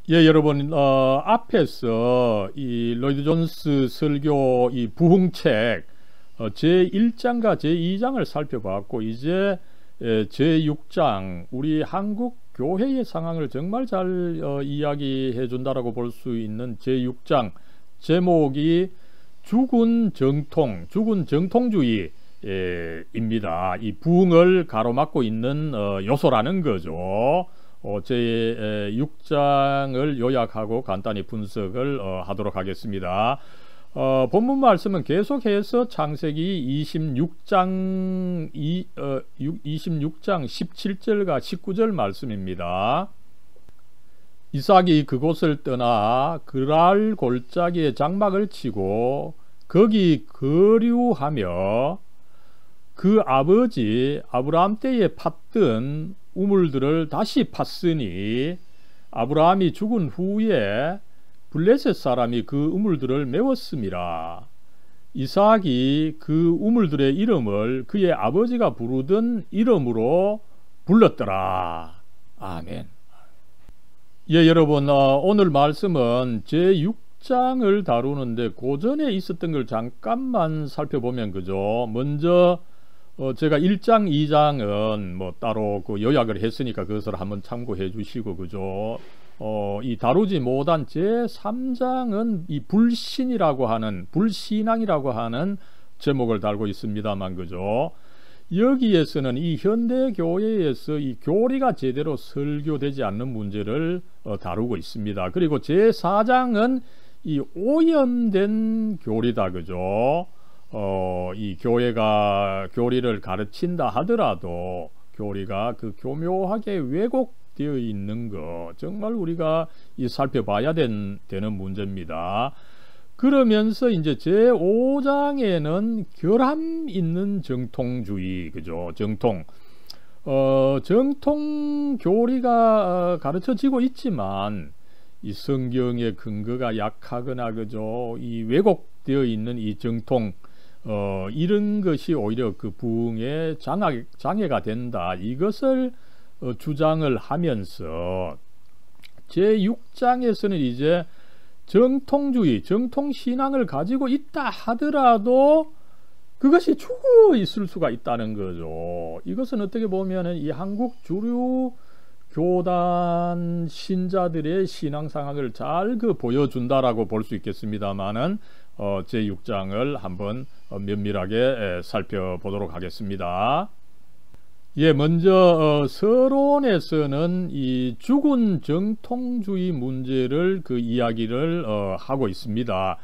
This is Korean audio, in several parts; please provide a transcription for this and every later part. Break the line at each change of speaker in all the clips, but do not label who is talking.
예, 여러분, 앞에서 이 로이드 존스 설교 이 부흥책 제1장과 제2장을 살펴봤고, 이제 제6장, 우리 한국 교회의 상황을 정말 잘 이야기해 준다라고 볼 수 있는 제6장 제목이 죽은 정통주의입니다. 이 부흥을 가로막고 있는 요소라는 거죠. 제 6장을 요약하고 간단히 분석을 하도록 하겠습니다. 본문 말씀은 계속해서 창세기 26장 17절과 19절 말씀입니다. 이삭이 그곳을 떠나 그랄 골짜기에 장막을 치고 거기 거류하며 그 아버지 아브라함 때에 팠던 우물들을 다시 팠으니 아브라함이 죽은 후에 블레셋 사람이 그 우물들을 메웠음이라. 이삭이 그 우물들의 이름을 그의 아버지가 부르던 이름으로 불렀더라. 아멘. 예, 여러분, 오늘 말씀은 제6장을 다루는데 그 전에 있었던 걸 잠깐만 살펴보면 그죠. 먼저 제가 1장, 2장은 뭐 따로 그 요약을 했으니까 그것을 한번 참고해 주시고 그죠. 이 다루지 못한 제3장은 이 불신앙이라고 하는 제목을 달고 있습니다만 그죠. 여기에서는 이 현대 교회에서 이 교리가 제대로 설교되지 않는 문제를 다루고 있습니다. 그리고 제4장은 이 오염된 교리다 그죠. 이 교회가 교리를 가르친다 하더라도 교리가 그 교묘하게 왜곡되어 있는 거 정말 우리가 살펴봐야 되는 문제입니다. 그러면서 이제 제5장에는 결함 있는 정통주의, 그죠? 정통 교리가 가르쳐지고 있지만 이 성경의 근거가 약하거나 그죠? 이 왜곡되어 있는 이 정통 이런 것이 오히려 그 부흥의 장애가 된다. 이것을 주장을 하면서 제6장에서는 이제 정통신앙을 가지고 있다 하더라도 그것이 죽어 있을 수가 있다는 거죠. 이것은 어떻게 보면 이 한국 주류 교단 신자들의 신앙 상황을 잘 보여준다라고 볼 수 있겠습니다만은 제6장을 한번 면밀하게 살펴보도록 하겠습니다. 예, 먼저 서론에서는 이 죽은 정통주의 문제를 이야기를 하고 있습니다.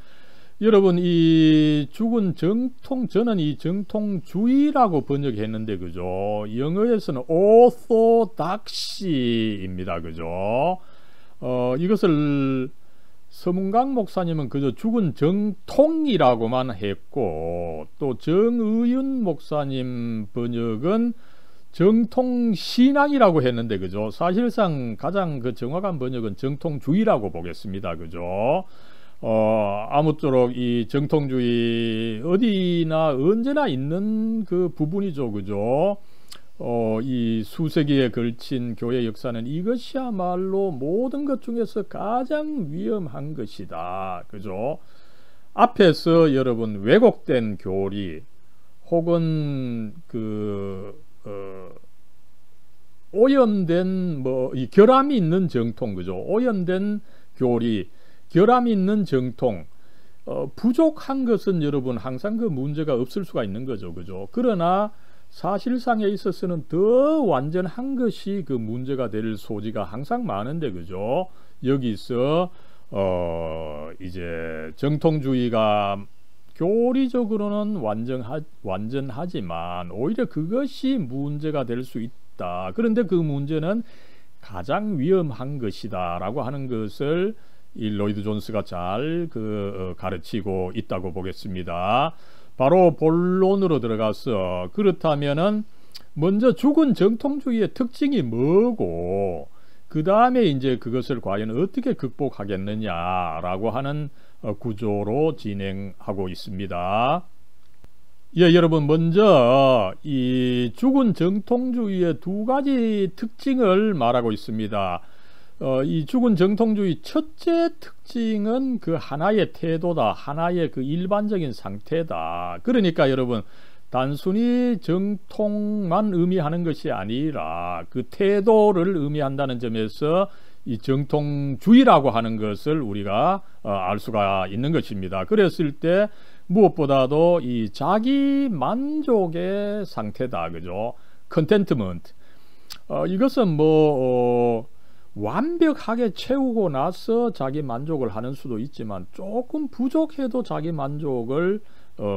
여러분, 이 죽은 저는 이 정통주의라고 번역했는데 그죠? 영어에서는 orthodoxy입니다. 그죠? 이것을 서문강 목사님은 그저 죽은 정통이라고만 했고, 또 정의윤 목사님 번역은 정통신앙이라고 했는데 그죠? 사실상 가장 정확한 번역은 정통주의라고 보겠습니다. 그죠? 아무쪼록 이 정통주의 어디나 언제나 있는 그 부분이죠. 그죠? 이 수세기에 걸친 교회 역사는 이것이야말로 모든 것 중에서 가장 위험한 것이다. 그죠? 앞에서 여러분 왜곡된 교리 혹은 오염된 이 결함이 있는 정통 그죠? 오염된 교리, 결함이 있는 정통, 부족한 것은 여러분 항상 그 문제가 없을 수가 있는 거죠. 그죠? 그러나 사실상에 있어서는 더 완전한 것이 그 문제가 될 소지가 항상 많은데 그죠? 여기서 이제 정통주의가 교리적으로는 완전하지만 오히려 그것이 문제가 될 수 있다. 그런데 그 문제는 가장 위험한 것이다 라고 하는 것을 이 로이드 존스가 잘 가르치고 있다고 보겠습니다. 바로 본론으로 들어가서 그렇다면은 먼저 죽은 정통주의의 특징이 뭐고 그 다음에 이제 그것을 과연 어떻게 극복하겠느냐라고 하는 구조로 진행하고 있습니다. 예, 여러분 먼저 이 죽은 정통주의의 두 가지 특징을 말하고 있습니다. 이 죽은 정통주의 첫째 특징은 그 하나의 태도다, 하나의 그 일반적인 상태다. 그러니까 여러분, 단순히 정통만 의미하는 것이 아니라 그 태도를 의미한다는 점에서 이 정통주의라고 하는 것을 우리가 알 수가 있는 것입니다. 그랬을 때 무엇보다도 이 자기 만족의 상태다, 그죠? 컨텐트먼트. 이것은 뭐 완벽하게 채우고 나서 자기 만족을 하는 수도 있지만 조금 부족해도 자기 만족을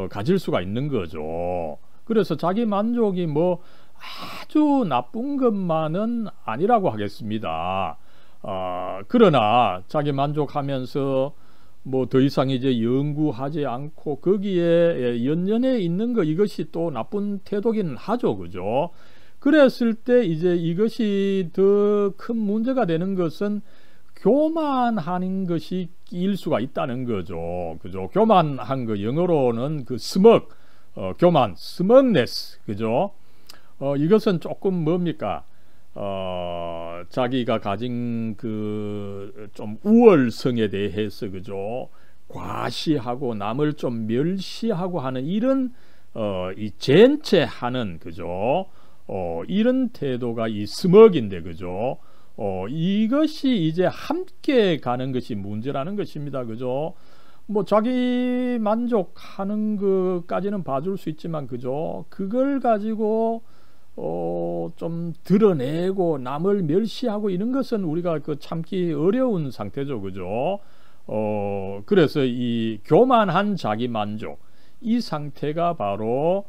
가질 수가 있는 거죠. 그래서 자기 만족이 뭐 아주 나쁜 것만은 아니라고 하겠습니다. 그러나 자기 만족하면서 뭐 더 이상 이제 연구하지 않고 거기에 연연해 있는 거, 이것이 또 나쁜 태도기는 하죠, 그죠? 그랬을 때 이제 이것이 더 큰 문제가 되는 것은 교만한 것이 일 수가 있다는 거죠. 그죠? 교만한 거, 영어로는 그 스먹, 교만, 스먹네스, 그죠? 이것은 조금 뭡니까? 자기가 가진 그 좀 우월성에 대해서, 그죠? 과시하고 남을 좀 멸시하고 하는 이런 이 젠체하는, 그죠? 이런 태도가 이 스먹인데, 그죠? 이것이 이제 함께 가는 것이 문제라는 것입니다, 그죠? 뭐 자기 만족하는 것까지는 봐줄 수 있지만, 그죠? 그걸 가지고 좀 드러내고 남을 멸시하고 이런 것은 우리가 그 참기 어려운 상태죠, 그죠? 그래서 이 교만한 자기 만족, 이 상태가 바로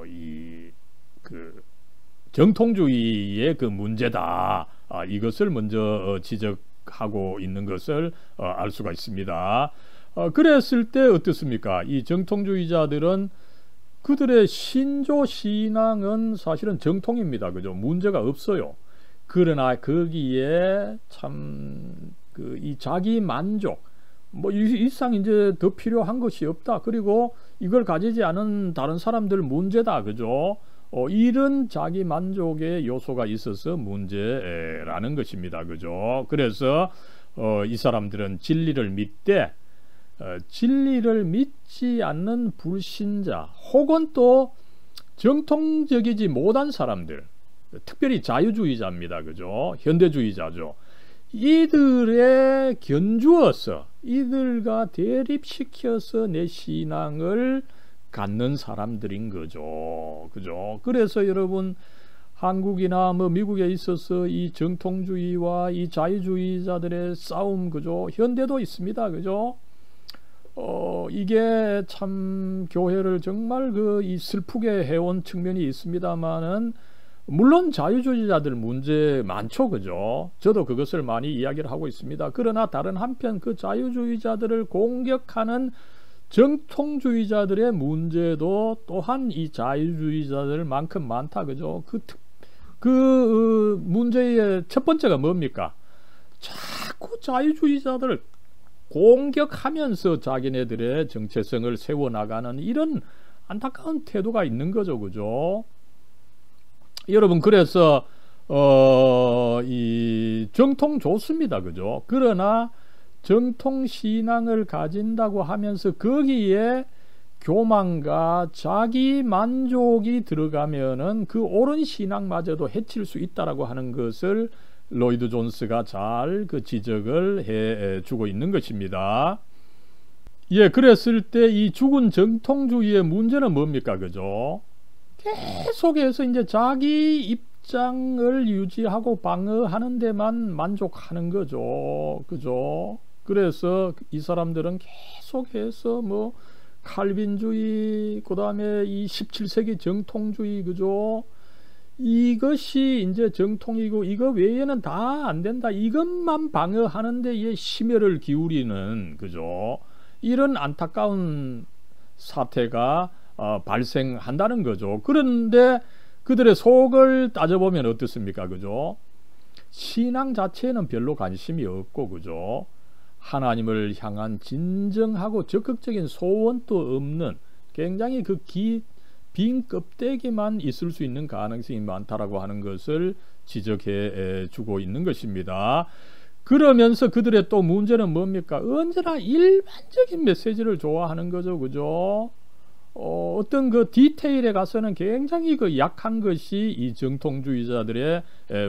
이 그 정통주의의 그 문제다. 이것을 먼저 지적하고 있는 것을 알 수가 있습니다. 그랬을 때 어떻습니까? 이 정통주의자들은 그들의 신조 신앙은 사실은 정통입니다. 그죠? 문제가 없어요. 그러나 거기에 참 그 이 자기 만족, 뭐 이상 이제 더 필요한 것이 없다. 그리고 이걸 가지지 않은 다른 사람들 문제다. 그죠? 이런 자기 만족의 요소가 있어서 문제라는 것입니다. 그죠? 그래서 이 사람들은 진리를 믿되 진리를 믿지 않는 불신자 혹은 또 정통적이지 못한 사람들, 특별히 자유주의자입니다. 그죠? 현대주의자죠. 이들에 견주어서 이들과 대립시켜서 내 신앙을 갖는 사람들인 거죠. 그죠? 그래서 여러분, 한국이나 뭐 미국에 있어서 이 정통주의와 이 자유주의자들의 싸움, 그죠? 현대도 있습니다. 그죠? 이게 참 교회를 정말 이 슬프게 해온 측면이 있습니다만은, 물론 자유주의자들 문제 많죠. 그죠? 저도 그것을 많이 이야기를 하고 있습니다. 그러나 다른 한편 그 자유주의자들을 공격하는 정통주의자들의 문제도 또한 이 자유주의자들만큼 많다. 그죠? 그 문제의 첫 번째가 뭡니까? 자꾸 자유주의자들을 공격하면서 자기네들의 정체성을 세워나가는 이런 안타까운 태도가 있는 거죠. 그죠? 여러분, 그래서 이 정통 좋습니다. 그죠? 그러나 정통 신앙을 가진다고 하면서 거기에 교만과 자기 만족이 들어가면은 그 옳은 신앙마저도 해칠 수 있다라고 하는 것을 로이드 존스가 잘 그 지적을 해 주고 있는 것입니다. 예, 그랬을 때 이 죽은 정통주의의 문제는 뭡니까? 그죠? 계속해서 이제 자기 입장을 유지하고 방어하는 데만 만족하는 거죠. 그죠? 그래서 이 사람들은 계속해서 뭐 칼빈주의, 그 다음에 이 17세기 정통주의, 그죠? 이것이 이제 정통이고 이거 외에는 다 안 된다. 이것만 방어하는 데에 심혈을 기울이는, 그죠? 이런 안타까운 사태가 발생한다는 거죠. 그런데 그들의 속을 따져보면 어떻습니까? 그죠? 신앙 자체에는 별로 관심이 없고, 그죠? 하나님을 향한 진정하고 적극적인 소원도 없는 굉장히 빈 껍데기만 있을 수 있는 가능성이 많다라고 하는 것을 지적해 주고 있는 것입니다. 그러면서 그들의 또 문제는 뭡니까? 언제나 일반적인 메시지를 좋아하는 거죠. 그죠? 어떤 그 디테일에 가서는 굉장히 그 약한 것이 이 정통주의자들의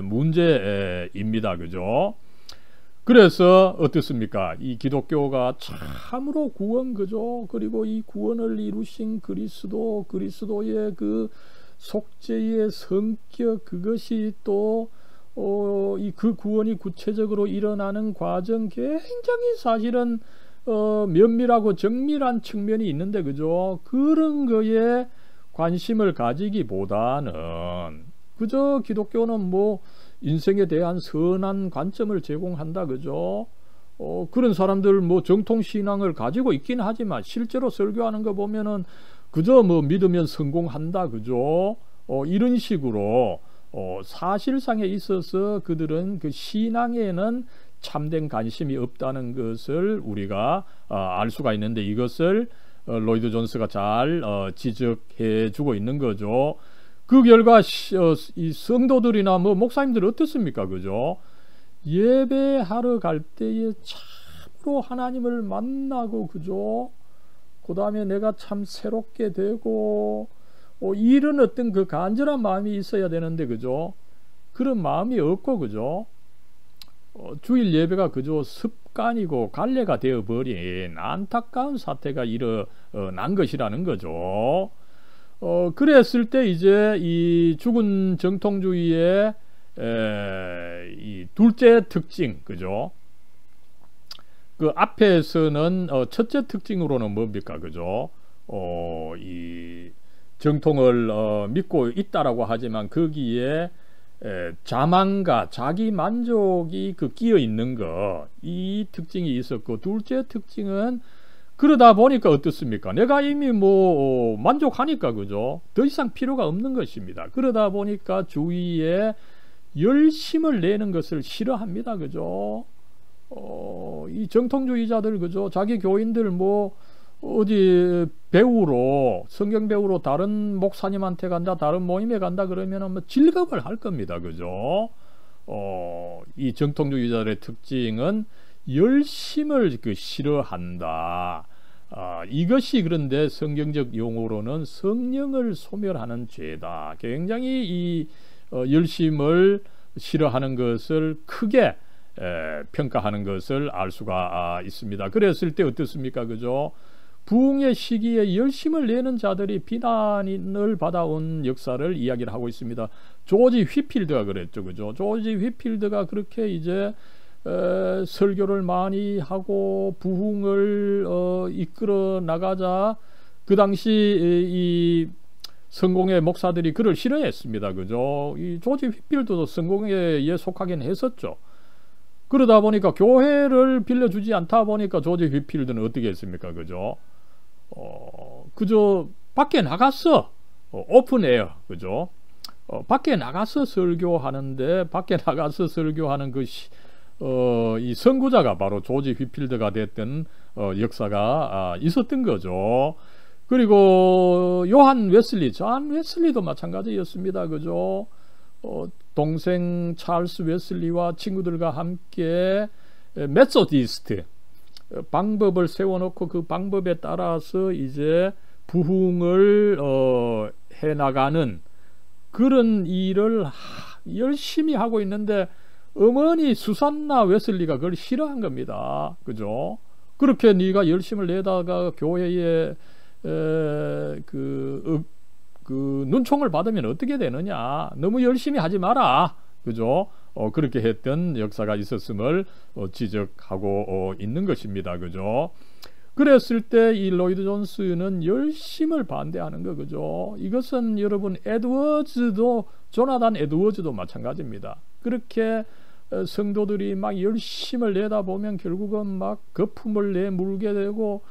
문제입니다. 그죠? 그래서 어떻습니까? 이 기독교가 참으로 구원, 그죠? 그리고 이 구원을 이루신 그리스도의 그 속죄의 성격, 그것이 또 그 구원이 구체적으로 일어나는 과정, 굉장히 사실은 면밀하고 정밀한 측면이 있는데, 그죠? 그런 거에 관심을 가지기보다는 그저 기독교는 뭐 인생에 대한 선한 관점을 제공한다, 그죠? 그런 사람들 뭐 정통 신앙을 가지고 있긴 하지만 실제로 설교하는 거 보면은 그저 뭐 믿으면 성공한다, 그죠? 이런 식으로 사실상에 있어서 그들은 그 신앙에는 참된 관심이 없다는 것을 우리가 알 수가 있는데, 이것을 로이드 존스가 잘 지적해 주고 있는 거죠. 그 결과 이 성도들이나 뭐 목사님들 어떻습니까? 그죠? 예배하러 갈 때에 참으로 하나님을 만나고, 그죠? 그 다음에 내가 참 새롭게 되고 이런 어떤 그 간절한 마음이 있어야 되는데, 그죠? 그런 마음이 없고, 그죠? 주일 예배가 그저 습관이고 관례가 되어버린 안타까운 사태가 일어난 것이라는 거죠. 그랬을 때 이제 이 죽은 정통주의의 이 둘째 특징, 그죠? 그 앞에서는 첫째 특징으로는 뭡니까, 그죠? 이 정통을 믿고 있다라고 하지만 거기에 자만과 자기 만족이 그 끼어 있는 거, 이 특징이 있었고, 둘째 특징은 그러다 보니까 어떻습니까? 내가 이미 뭐 만족하니까, 그죠? 더 이상 필요가 없는 것입니다. 그러다 보니까 주위에 열심을 내는 것을 싫어합니다, 그죠? 이 정통주의자들, 그죠? 자기 교인들 뭐 어디 배우러, 성경 배우러 다른 목사님한테 간다, 다른 모임에 간다 그러면은 뭐 질겁을 할 겁니다, 그죠? 이 정통주의자들의 특징은 열심을 그 싫어한다. 이것이 그런데 성경적 용어로는 성령을 소멸하는 죄다. 굉장히 이 열심을 싫어하는 것을 크게 평가하는 것을 알 수가 있습니다. 그랬을 때 어떻습니까, 그죠? 부흥의 시기에 열심을 내는 자들이 비난을 받아온 역사를 이야기를 하고 있습니다. 조지 휘필드가 그랬죠, 그죠? 조지 휘필드가 그렇게 이제 설교를 많이 하고 부흥을 이끌어 나가자 그 당시 이 성공의 목사들이 그를 싫어했습니다, 그죠? 이 조지 휘필드도 성공에 속하긴 했었죠. 그러다 보니까 교회를 빌려주지 않다 보니까 조지 휘필드는 어떻게 했습니까, 그죠? 그저 밖에 나갔어. 오픈에어, 그죠? 밖에 나가서 설교하는데, 밖에 나가서 설교하는 것이 이 선구자가 바로 조지 휘필드가 됐던 역사가 있었던 거죠. 그리고 요한 웨슬리, 존 웨슬리도 마찬가지였습니다, 그죠? 동생 찰스 웨슬리와 친구들과 함께 메소디스트 방법을 세워놓고 그 방법에 따라서 이제 부흥을 해나가는 그런 일을 열심히 하고 있는데, 어머니 수산나 웨슬리가 그걸 싫어한 겁니다, 그죠? 그렇게 네가 열심을 내다가 교회에 그 눈총을 받으면 어떻게 되느냐, 너무 열심히 하지 마라, 그죠? 그렇게 했던 역사가 있었음을 지적하고 있는 것입니다, 그죠? 그랬을 때 이 로이드 존스는 열심을 반대하는 거, 그죠? 이것은 여러분 조나단 에드워즈도 마찬가지입니다. 그렇게 성도들이 막 열심을 내다 보면 결국은 막 거품을 내물게 되고,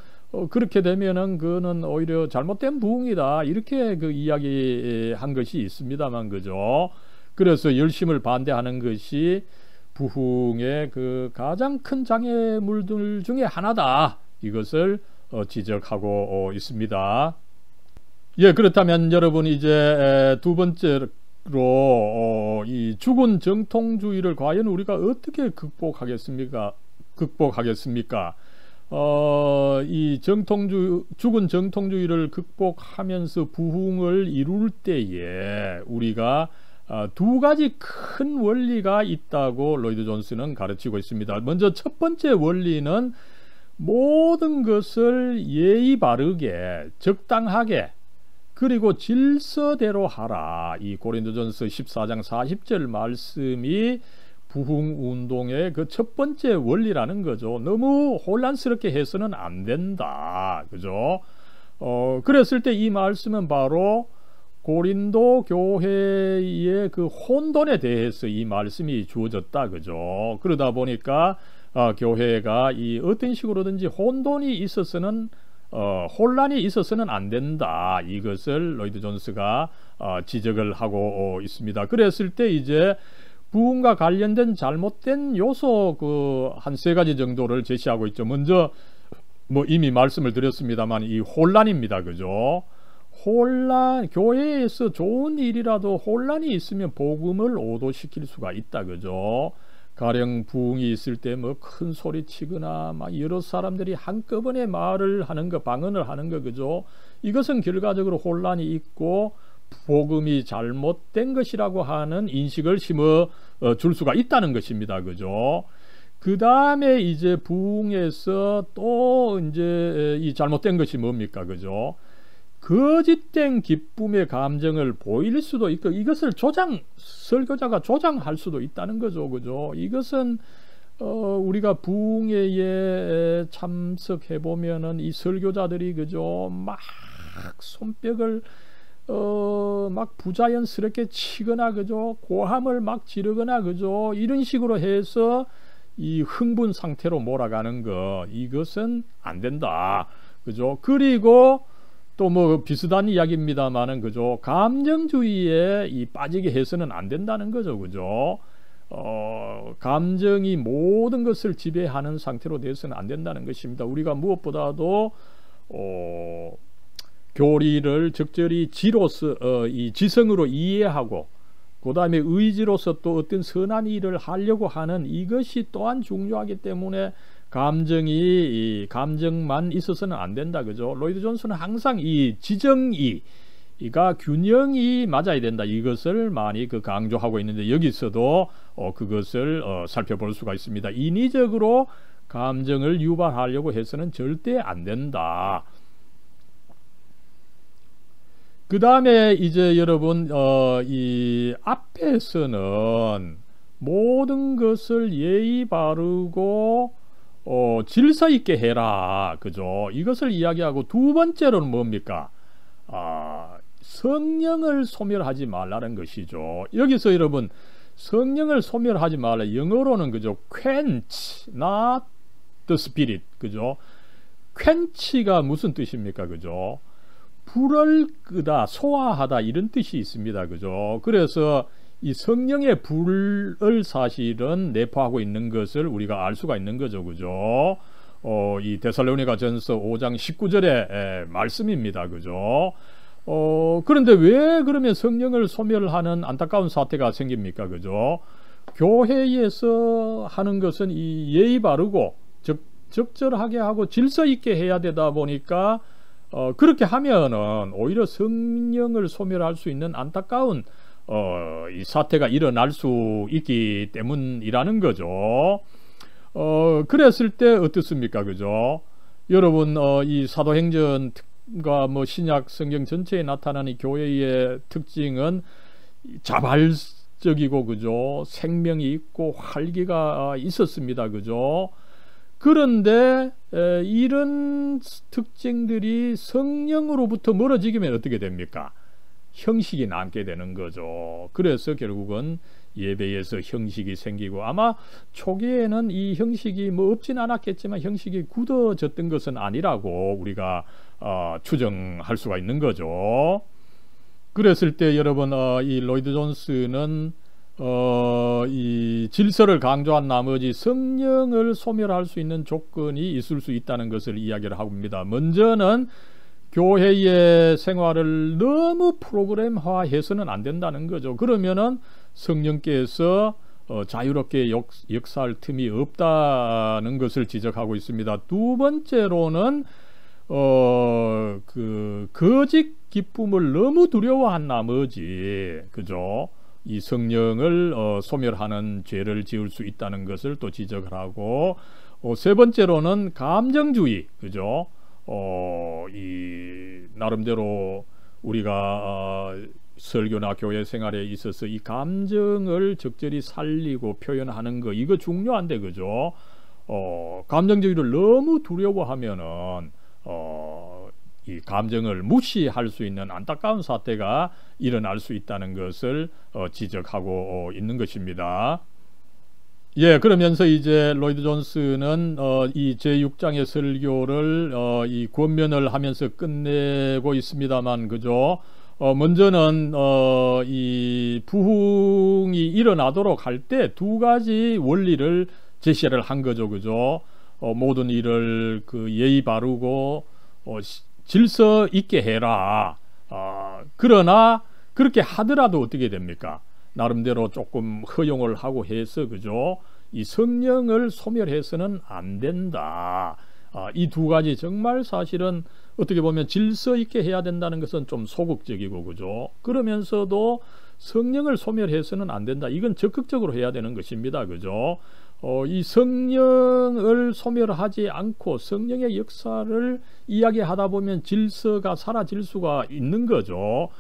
그렇게 되면은 그는 오히려 잘못된 부흥이다, 이렇게 그 이야기한 것이 있습니다만, 그죠? 그래서 열심을 반대하는 것이 부흥의 그 가장 큰 장애물들 중에 하나다, 이것을 지적하고 있습니다. 예, 그렇다면 여러분 이제 두 번째로 이 죽은 정통주의를 과연 우리가 어떻게 극복하겠습니까? 이 죽은 정통주의를 극복하면서 부흥을 이룰 때에 우리가 두 가지 큰 원리가 있다고 로이드 존스는 가르치고 있습니다. 먼저 첫 번째 원리는 모든 것을 예의 바르게 적당하게 그리고 질서대로 하라. 이 고린도전서 14장 40절 말씀이 부흥운동의 그 첫 번째 원리라는 거죠. 너무 혼란스럽게 해서는 안 된다. 그죠? 그랬을 때 이 말씀은 바로 고린도 교회의 그 혼돈에 대해서 이 말씀이 주어졌다. 그죠? 그러다 보니까 교회가 이 어떤 식으로든지 혼돈이 있어서는 혼란이 있어서는 안 된다. 이것을 로이드 존스가 지적을 하고 있습니다. 그랬을 때 이제 부흥과 관련된 잘못된 요소 한 세 가지 정도를 제시하고 있죠. 먼저 뭐 이미 말씀을 드렸습니다만 이 혼란입니다. 그죠? 혼란, 교회에서 좋은 일이라도 혼란이 있으면 복음을 오도시킬 수가 있다. 그죠? 가령 부흥이 있을 때 뭐 큰 소리 치거나 막 여러 사람들이 한꺼번에 말을 하는 거, 방언을 하는 거, 그죠? 이것은 결과적으로 혼란이 있고 복음이 잘못된 것이라고 하는 인식을 심어 줄 수가 있다는 것입니다. 그죠? 그 다음에 이제 부흥에서 또 이제 이 잘못된 것이 뭡니까? 그죠? 거짓된 기쁨의 감정을 보일 수도 있고 이것을 설교자가 조장할 수도 있다는 거죠. 그죠? 이것은 우리가 부흥회에 참석해 보면은 이 설교자들이 그죠? 막 손뼉을 막 부자연스럽게 치거나 그죠? 고함을 막 지르거나 그죠? 이런 식으로 해서 이 흥분 상태로 몰아가는 거 이것은 안 된다. 그죠? 그리고 또 뭐 비슷한 이야기입니다만은 그죠? 감정주의에 빠지게 해서는 안 된다는 거죠. 그죠? 감정이 모든 것을 지배하는 상태로 돼서는 안 된다는 것입니다. 우리가 무엇보다도 교리를 적절히 이 지성으로 이해하고 그 다음에 의지로서 또 어떤 선한 일을 하려고 하는 이것이 또한 중요하기 때문에 감정만 있어서는 안 된다. 그죠? 로이드 존스는 항상 이 지정이가 균형이 맞아야 된다. 이것을 많이 강조하고 있는데 여기서도 그것을 살펴볼 수가 있습니다. 인위적으로 감정을 유발하려고 해서는 절대 안 된다. 그 다음에 이제 여러분 이 앞에서는 모든 것을 예의 바르고 질서 있게 해라. 그죠? 이것을 이야기하고 두 번째로는 뭡니까? 성령을 소멸하지 말라는 것이죠. 여기서 여러분 성령을 소멸하지 말라. 영어로는 그죠? quench, not the spirit. 그죠? quench가 무슨 뜻입니까? 그죠? 불을 끄다, 소화하다 이런 뜻이 있습니다. 그죠? 그래서 이 성령의 불을 사실은 내포하고 있는 것을 우리가 알 수가 있는 거죠. 그죠? 이 데살로니가전서 5장 19절의 말씀입니다. 그죠? 그런데 왜 그러면 성령을 소멸하는 안타까운 사태가 생깁니까? 그죠? 교회에서 하는 것은 이 예의 바르고 적절하게 하고 질서 있게 해야 되다 보니까 그렇게 하면은 오히려 성령을 소멸할 수 있는 안타까운 이 사태가 일어날 수 있기 때문이라는 거죠. 그랬을 때 어떻습니까? 그죠? 여러분 이 사도행전과 뭐 신약 성경 전체에 나타나는 이 교회의 특징은 자발적이고 그죠? 생명이 있고 활기가 있었습니다. 그죠? 그런데 이런 특징들이 성령으로부터 멀어지면 어떻게 됩니까? 형식이 남게 되는 거죠. 그래서 결국은 예배에서 형식이 생기고 아마 초기에는 이 형식이 뭐 없진 않았겠지만 형식이 굳어졌던 것은 아니라고 우리가 추정할 수가 있는 거죠. 그랬을 때 여러분 이 로이드 존스는 이 질서를 강조한 나머지 성령을 소멸할 수 있는 조건이 있을 수 있다는 것을 이야기를 하고 있습니다. 먼저는 교회의 생활을 너무 프로그램화해서는 안 된다는 거죠. 그러면은 성령께서 자유롭게 역사할 틈이 없다는 것을 지적하고 있습니다. 두 번째로는 그 거짓 기쁨을 너무 두려워한 나머지, 그죠? 이 성령을 소멸하는 죄를 지을 수 있다는 것을 또 지적을 하고, 세 번째로는 감정주의, 그죠? 이 나름대로 우리가 설교나 교회 생활에 있어서 이 감정을 적절히 살리고 표현하는 거, 이거 중요한데, 그죠? 감정주의를 너무 두려워하면은 이 감정을 무시할 수 있는 안타까운 사태가 일어날 수 있다는 것을 지적하고 있는 것입니다. 예, 그러면서 이제 로이드 존스는 이 제6장의 설교를 이 권면을 하면서 끝내고 있습니다만, 그죠? 먼저는 이 부흥이 일어나도록 할 때 두 가지 원리를 제시를 한 거죠, 그죠? 모든 일을 그 예의 바르고 질서 있게 해라. 그러나 그렇게 하더라도 어떻게 됩니까? 나름대로 조금 허용을 하고 해서, 그죠? 이 성령을 소멸해서는 안 된다. 이 두 가지 정말 사실은 어떻게 보면 질서 있게 해야 된다는 것은 좀 소극적이고, 그죠? 그러면서도 성령을 소멸해서는 안 된다. 이건 적극적으로 해야 되는 것입니다, 그죠? 이 성령을 소멸하지 않고 성령의 역사를 이야기하다 보면 질서가 사라질 수가 있는 거죠.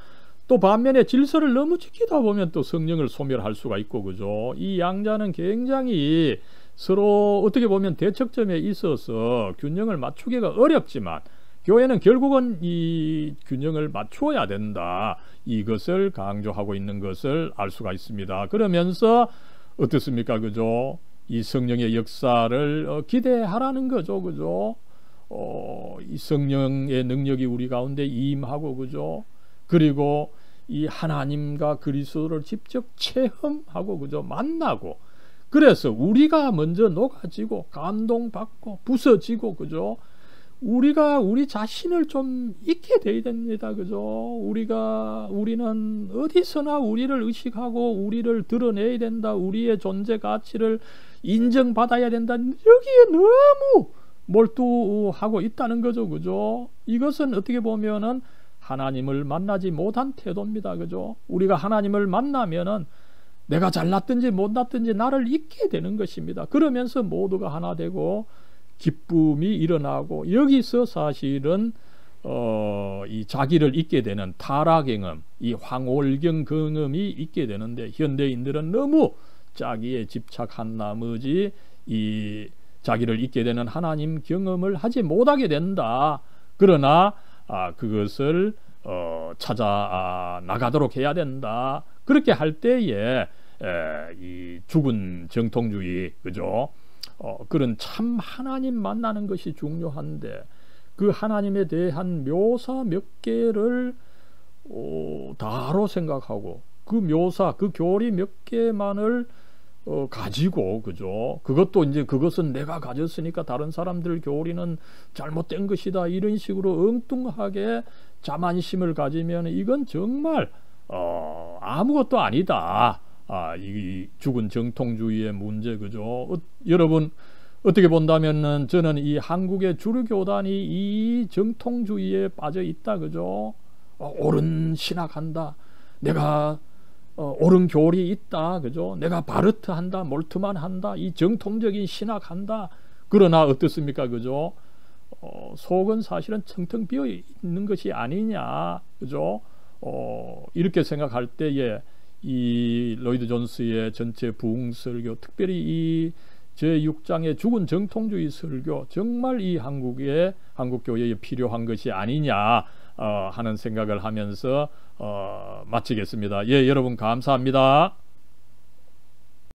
또 반면에 질서를 너무 지키다 보면 또 성령을 소멸할 수가 있고, 그죠? 이 양자는 굉장히 서로 어떻게 보면 대척점에 있어서 균형을 맞추기가 어렵지만, 교회는 결국은 이 균형을 맞추어야 된다. 이것을 강조하고 있는 것을 알 수가 있습니다. 그러면서 어떻습니까, 그죠? 이 성령의 역사를 기대하라는 거죠, 그죠? 이 성령의 능력이 우리 가운데 임하고, 그죠? 그리고 이 하나님과 그리스도를 직접 체험하고, 그죠? 만나고, 그래서 우리가 먼저 녹아지고 감동받고 부서지고, 그죠? 우리가 우리 자신을 좀 잊게 돼야 됩니다, 그죠? 우리는 어디서나 우리를 의식하고 우리를 드러내야 된다. 우리의 존재 가치를 인정받아야 된다. 여기에 너무 몰두하고 있다는 거죠, 그죠? 이것은 어떻게 보면은 하나님을 만나지 못한 태도입니다, 그죠? 우리가 하나님을 만나면은 내가 잘났든지 못났든지 나를 잊게 되는 것입니다. 그러면서 모두가 하나 되고 기쁨이 일어나고, 여기서 사실은 이 자기를 잊게 되는 타락 경험, 이 황홀경 경험이 있게 되는데, 현대인들은 너무 자기에 집착한 나머지 이 자기를 잊게 되는 하나님 경험을 하지 못하게 된다. 그러나 그것을 찾아 나가도록 해야 된다. 그렇게 할 때에 이 죽은 정통주의, 그죠? 그런 참 하나님 만나는 것이 중요한데, 그 하나님에 대한 묘사 몇 개를 다로 생각하고, 그 묘사, 그 교리 몇 개만을 가지고, 그죠? 그것도 이제 그것은 내가 가졌으니까 다른 사람들 교리는 잘못된 것이다, 이런 식으로 엉뚱하게 자만심을 가지면 이건 정말 아무것도 아니다. 이 죽은 정통주의의 문제, 그죠? 여러분 어떻게 본다면은 저는 이 한국의 주류 교단이 이 정통주의에 빠져 있다, 그죠? 옳은 신학한다, 내가 옳은 교리 있다, 그죠? 내가 바르트한다, 몰트만 한다, 이 정통적인 신학한다. 그러나 어떻습니까, 그죠? 속은 사실은 텅텅 비어 있는 것이 아니냐, 그죠? 이렇게 생각할 때에 이 로이드 존스의 전체 부흥 설교, 특별히 이 제6장의 죽은 정통주의 설교, 정말 이 한국 교회에 필요한 것이 아니냐 하는 생각을 하면서 마치겠습니다. 예, 여러분 감사합니다.